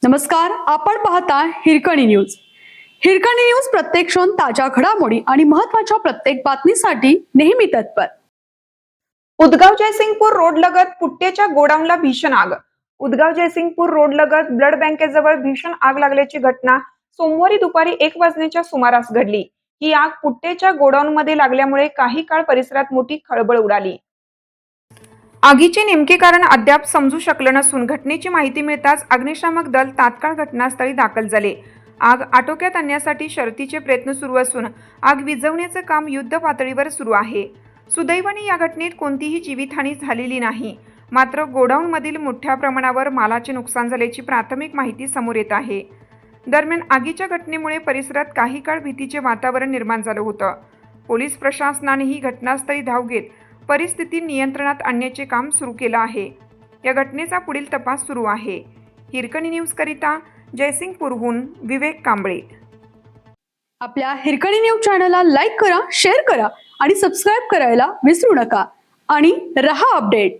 नमस्कार, आपण पाहता हिरकणी न्यूज. हिरकणी न्यूज प्रत्येक क्षण ताज्या घडामोडी आणि महत्त्वाच्या प्रत्येक बातमीसाठी नेहमी तत्पर. उदगाव जयसिंगपूर रोड लगत पुट्टेच्या गोडाऊनला भीषण आग. उदगाव जयसिंगपूर रोड लगत ब्लड बँकेजवळ भीषण आग लागल्याची घटना सोमवारी दुपारी 1 वाजण्याच्या सुमारास घडली. ही आग पुट्टेच्या गोडाऊनमध्ये लागल्यामुळे काही काळ परिसरात मोठी खळबळ उडाली. आगीचे नेमके कारण अद्याप समजू शकलं नसून घटनेची माहिती मिळताच अग्निशामक दल तात्काळ घटनास्थळी दाखल झाले. आग आटोक्यात आणण्यासाठी शर्थीचे प्रयत्न सुरू असून आग विझवण्याचे काम युद्ध पातळीवर सुरू आहे. सुदैवाने या घटनेत कोणतीही जीवितहानी झालेली नाही. मात्र गोडाऊनमधील मोठ्या प्रमाणावर मालाचे नुकसान झाल्याची प्राथमिक माहिती समोर येत आहे. दरम्यान आगीच्या घटनेमुळे परिसरात काही काळ भीतीचे वातावरण निर्माण झालं होतं. पोलीस प्रशासनानेही घटनास्थळी धाव घेत परिस्थिती नियंत्रणात आणण्याचे काम सुरू केलं आहे. या घटनेचा पुढील तपास सुरू आहे. हिरकणी न्यूज करिता जयसिंगपूरहून विवेक कांबळे. आपल्या हिरकणी न्यूज चॅनलला लाईक करा, शेअर करा आणि सबस्क्राईब करायला विसरू नका आणि रहा अपडेट.